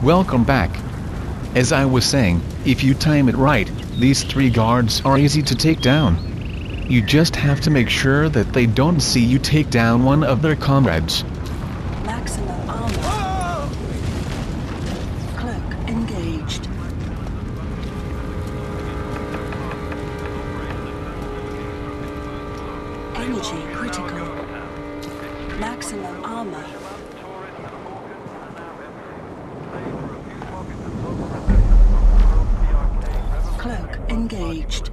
Welcome back. As I was saying, if you time it right, these 3 guards are easy to take down. You just have to make sure that they don't see you take down one of their comrades. Maximum armor. Cloak engaged. Energy critical. Maximum armor. Cloak engaged.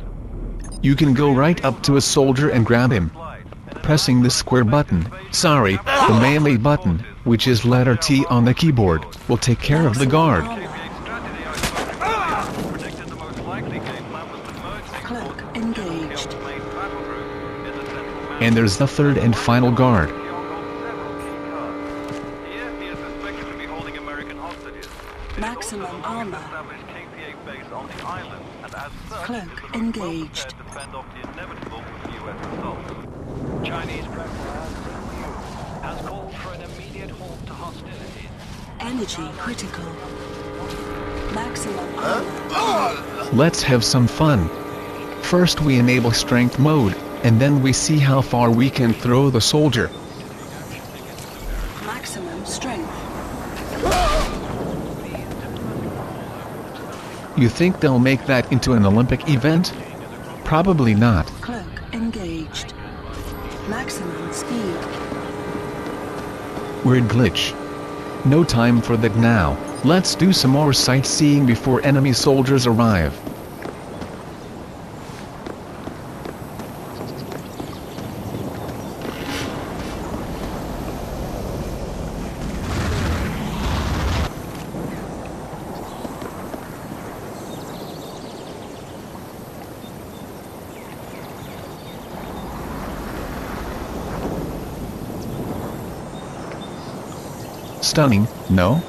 You can go right up to a soldier and grab him. Pressing the square button, the melee button, which is letter T on the keyboard, will take care of the guard. Cloak engaged. And there's the 3rd and final guard. Maximum armor. Cloak engaged. Chinese President has called for an immediate halt to hostilities. Energy critical. Maximum armor. Let's have some fun. First we enable strength mode, and then we see how far we can throw the soldier. Maximum strength. You think they'll make that into an Olympic event? Probably not. Cloak engaged. Maximum speed. Weird glitch. No time for that now. Let's do some more sightseeing before enemy soldiers arrive. Stunning, no?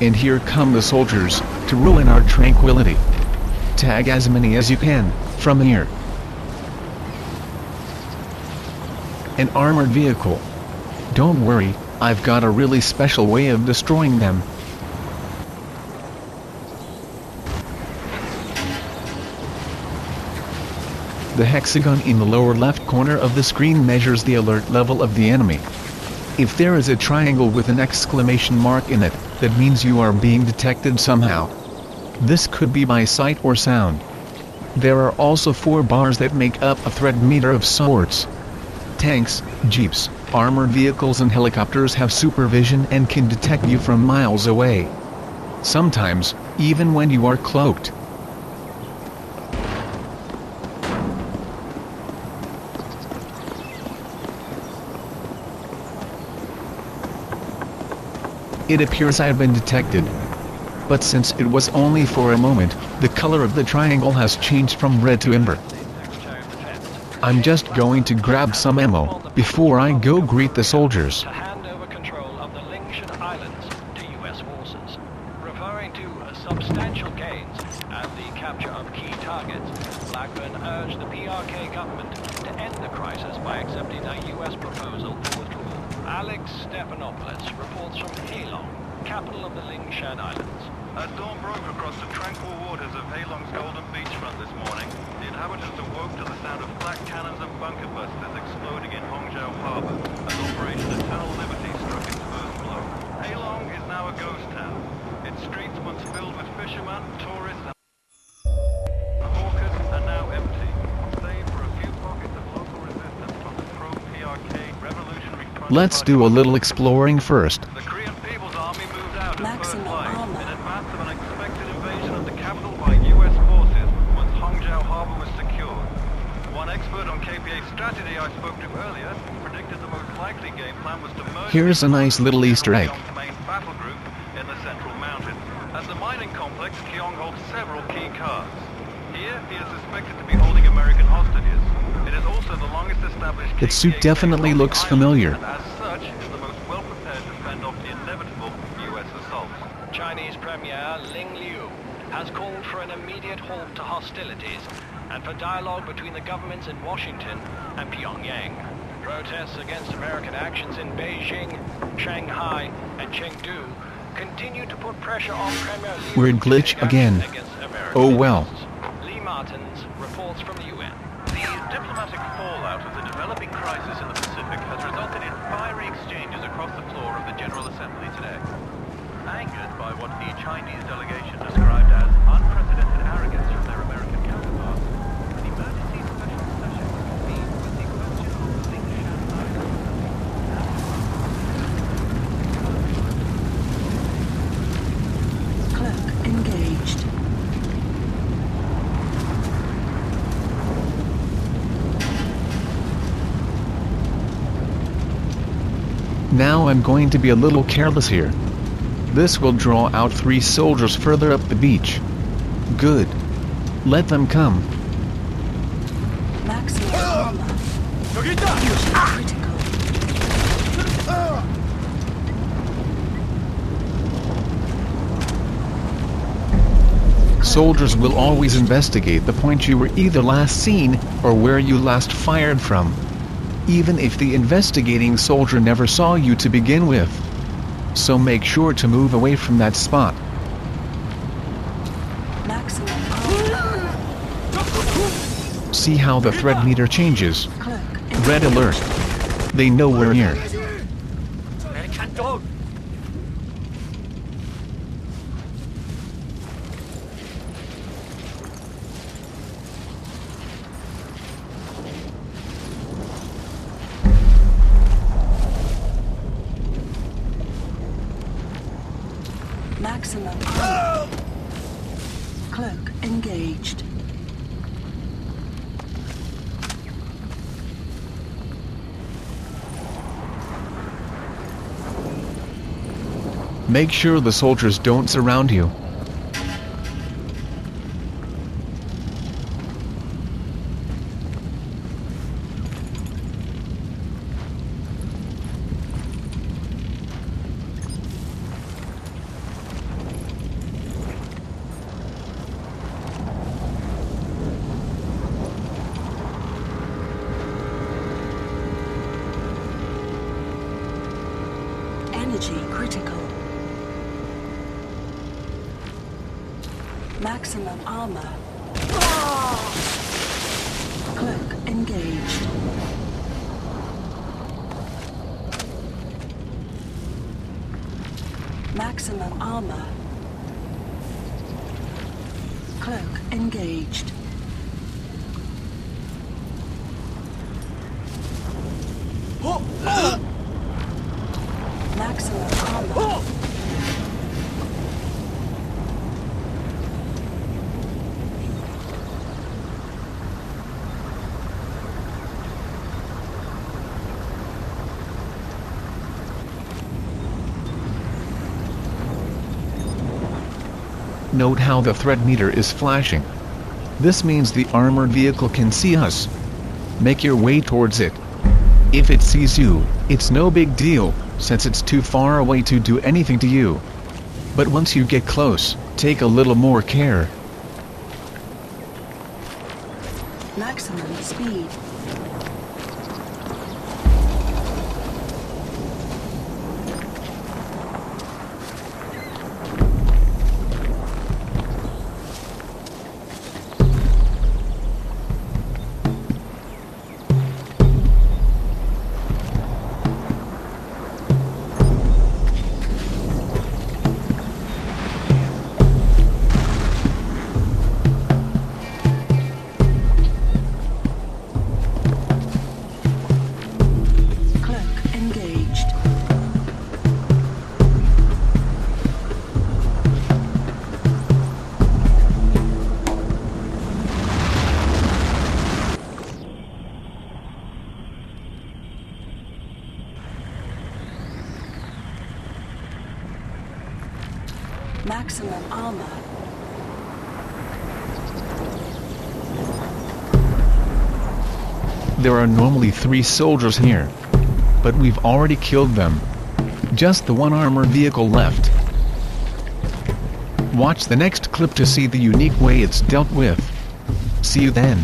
And here come the soldiers, to ruin our tranquility. Tag as many as you can, from here. An armored vehicle. Don't worry, I've got a really special way of destroying them. The hexagon in the lower left corner of the screen measures the alert level of the enemy. If there is a triangle with an exclamation mark in it, that means you are being detected somehow. This could be by sight or sound. There are also 4 bars that make up a threat meter of sorts. Tanks, jeeps, armored vehicles and helicopters have supervision and can detect you from miles away. Sometimes, even when you are cloaked. It appears I have been detected. But since it was only for a moment, the color of the triangle has changed from red to amber. I'm just going to grab some ammo, before I go greet the soldiers. To hand over control of the Lingshan Islands to U.S. forces, referring to substantial gains and the capture of key targets. Blackburn urged the PRK government to end the crisis by accepting a U.S. proposal for withdrawal. Alex Stephanopoulos reports from Halong, capital of the Lingshan Islands. As dawn broke across the tranquil waters of Halong's golden beachfront this morning, the inhabitants awoke to the sound of flak cannons and bunker busters exploding in Hongzhou Harbor as Operation Eternal Liberty struck its first blow. Halong is now a ghost town. Its streets once filled with fishermen, tourists and hawkers are now empty, save for a few pockets of local resistance from the pro-PRK revolutionary front. Let's do a little exploring first. The Korean People's Army moved out in first Maximum line armor. in advance of an expected invasion of the capital by U.S. forces once Hongzhou Harbor was secured. One expert on KPA strategy I spoke to earlier predicted the most likely game plan was to merge. Here's a nice little Easter egg. Kyong's main battle group in the central mountains. At the mining complex, Kyong holds several key cards. Here, he is suspected to be holding American hostages. It is also the longest established That suit KPA definitely base on the looks island, familiar. and as such, is the most well-prepared to fend off the inevitable U.S. assaults. Chinese Premier Ling Liu has called for an immediate halt to hostilities and for dialogue between the governments in Washington and Pyongyang. Protests against American actions in Beijing, Shanghai, and Chengdu continue to put pressure on Premier Liu. Weird glitch again. Oh well. Lee Martins reports from the UN. The diplomatic fallout of the developing crisis in the Pacific has resulted in fiery exchanges across the floor of the General Assembly today. Angered by what the Chinese delegation described as unprecedented arrogance from their American counterparts, an emergency special session was convened with the question of the Shanghai. Clerk engaged. Now I'm going to be a little careless here. This will draw out 3 soldiers further up the beach. Good. Let them come. Maximum armor. Energy critical. Soldiers will always investigate the point you were either last seen or where you last fired from, even if the investigating soldier never saw you to begin with. So make sure to move away from that spot. Maximum armor. See how the threat meter changes. Clerk Red alert. They know we're here. Maximum armor. Cloak engaged. Make sure the soldiers don't surround you. Energy critical. Maximum armor. Cloak engaged. Maximum armor. Cloak engaged. Maximum armor. Note how the threat meter is flashing. This means the armored vehicle can see us. Make your way towards it. If it sees you, it's no big deal, since it's too far away to do anything to you. But once you get close, take a little more care. Maximum speed. Maximum armor. There are normally 3 soldiers here, but we've already killed them. Just the one armored vehicle left. Watch the next clip to see the unique way it's dealt with. See you then.